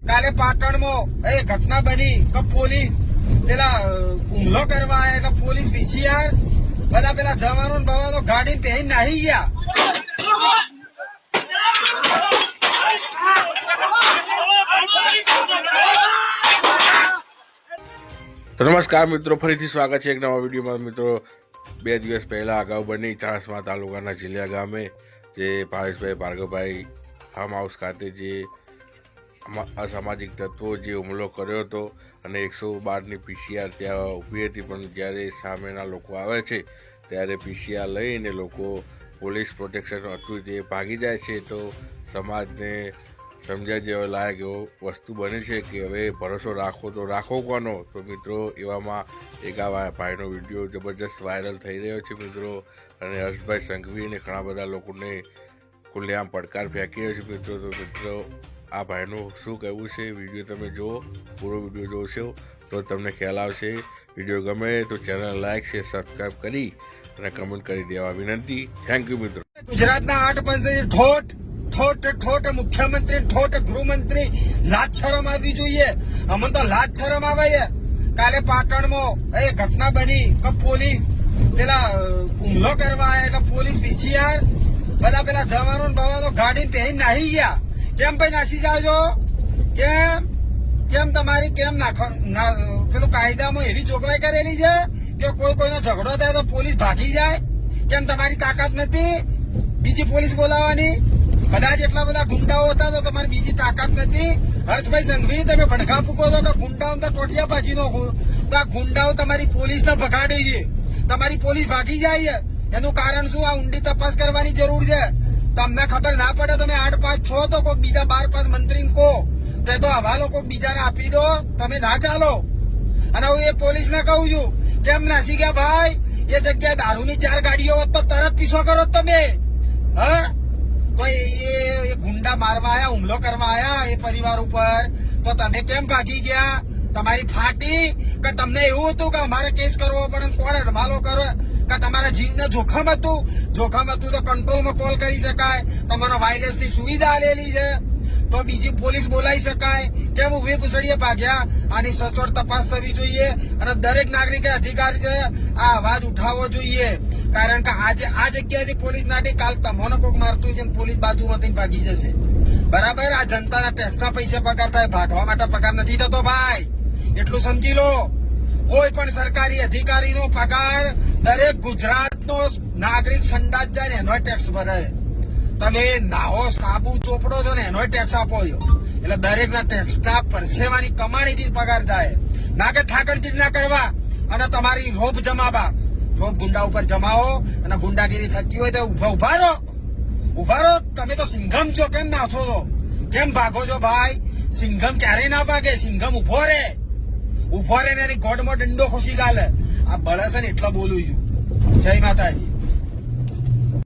કાલે પાટણમાં એ ઘટના બની કે પોલીસ પેલા હુમલો કરવા આવ્યા એટલે પોલીસ પીસીઆર બધા પેલા જવાનો ને બવાનો ગાડી પહેરી નાહી ગયા. તો નમસ્કાર મિત્રો, ફરીથી સ્વાગત છે એક નવા વિડીયોમાં. મિત્રો, 2 દિવસ પહેલા અગાઉ બની ચાણસ્મા તાલુકાના ઝીલિયા ગામે જે ભાવેશભાઈ ભાર્ગવભાઈ ફાર્મ હાઉસ ખાતે જે અસામાજિક તત્વો જે હુમલો કર્યો હતો અને 112ની પીસીઆર ત્યાં ઊભી હતી, પણ જ્યારે સામેના લોકો આવે છે ત્યારે પીસીઆર લઈને લોકો પોલીસ પ્રોટેક્શન હતું તે ભાગી જાય છે. તો સમાજને સમજ્યા જેવા લાયક એવો વસ્તુ બને છે કે હવે ભરોસો રાખો તો રાખો કોનો. તો મિત્રો, એવામાં એક આ ભાઈનો વિડીયો જબરજસ્ત વાયરલ થઈ રહ્યો છે મિત્રો, અને હર્ષભાઈ સંઘવી અને ઘણા બધા લોકોને ખુલ્લેઆમ પડકાર ફેંકી રહ્યો છે મિત્રો. તો મિત્રો, આ ભાઈનું શું કહેવું છે વિડીયો તમે જુઓ, પૂરો વિડીયો જોશો તો તમને ખ્યાલ આવશે. વિડીયો ગમે તો ચેનલ લાઈક છે, સબસ્ક્રાઈબ કરી અને કમેન્ટ કરી દેવા વિનંતી. થેન્ક યુ મિત્રો. ગુજરાતના 8 પંચની ઠોઠ મુખ્યમંત્રી, ઠોઠ ગૃહમંત્રી, લાજ શરમ આવવી જોઈએ. અમને તો લાજ શરમ આવે છે. કાલે પાટણમાં એ ઘટના બની કે પોલીસ પેલા હુમલો કરવા આવ્યા એટલે પોલીસ પીસીઆર બધા પેલા જવાનો ને બવાનો ગાડી પહેરી નાહી ગયા. કેમ ભાઈ નાસી જાજો? કેમ તમારી કેમ પેલું કાયદામાં એવી જોગવાઈ કરેલી છે કે કોઈનો ઝઘડો થાય તો પોલીસ ભાગી જાય? કેમ તમારી તાકાત નથી બીજી પોલીસ બોલાવવાની? કદાચ એટલા બધા ગુંડાઓ હતા તો તમારી બીજી તાકાત નથી? હર્ષભાઈ સંઘવી, તમે ભડકા ફૂકો છો કે ગુંડાઓ તો ટોટિયા ભાજી નો તો આ ગુંડાઓ તમારી પોલીસ ને ભગાડી છે, તમારી પોલીસ ભાગી જાય. એનું કારણ શું? આ ઊંડી તપાસ કરવાની જરૂર છે. તમને ખબર ના પડે, તમે 8-5 છો તો કોઈ બીજા 12-5 મંત્રી કહો તે તો હવાલો કોઈ બીજાને આપી દો, તમે ના ચાલો. અને હું એ પોલીસ ને કહું છું, કેમ નાસી ગયા ભાઈ? એ જગ્યાએ દારૂની 4 ગાડીઓ હોત તો તરત પીછો કરો તમે. હા, તો એ ગુંડા મારવા આયા, હુમલો કરવા આયા એ પરિવાર ઉપર, તો તમે કેમ ભાગી ગયા? તમારી ફાટી કે તમને એવું હતું કે અમારે કેસ કરવો પડે, કોણ અડમાલો કરો કે તમારા જીવને જોખમ હતું? જોખમ હતું તો કંટ્રોલમાં કોલ કરી શકાય. તમારા વાયરલેસની સુવિધા આલેલી છે તો બીજી પોલીસ બોલાવી શકાય. કેમ ઉભી પૂછડીએ ભાગ્યા? આની સચોટ તપાસ થવી જોઈએ અને દરેક નાગરિકે અધિકાર છે આ અવાજ ઉઠાવવો જોઈએ. કારણ કે આજે આ જગ્યાએથી પોલીસ નાટી, કાલ તમને કોઈક મારતું છે પોલીસ બાજુમાંથી ભાગી જશે. બરાબર? આ જનતાના ટેક્સના પૈસા પગાર થાય, ભાગવા માટે પગાર નથી થતો ભાઈ, એટલું સમજી લો. કોઈ પણ સરકારી અધિકારીનો પગાર દરેક ગુજરાતનો નાગરિક સંડાસ જાય ને એનો ટેક્સ ભરે. તમે નાહો, સાબુ ચોપડો છો ને એનો ટેક્સ આપો છો. એટલે દરેકના ટેક્સના પરસેવાની કમાણીથી પગાર થાય. ના કે થાકડથી ના કરવા અને તમારી રોપ જમાવા, રોપ ગુંડા ઉપર જમાવો અને ગુંડાગીરી થતી હોય તો ઉભા રહો. તમે તો સિંઘમ છો, કેમ નાખો છો? કેમ ભાગો છો ભાઈ? સિંઘમ ક્યારેય ના ભાગે, સિંઘમ ઉભો રે ને એની ગોડમાં દંડો ખુશી ગાલે. આ બળે છે ને એટલા બોલું છું. જય માતાજી.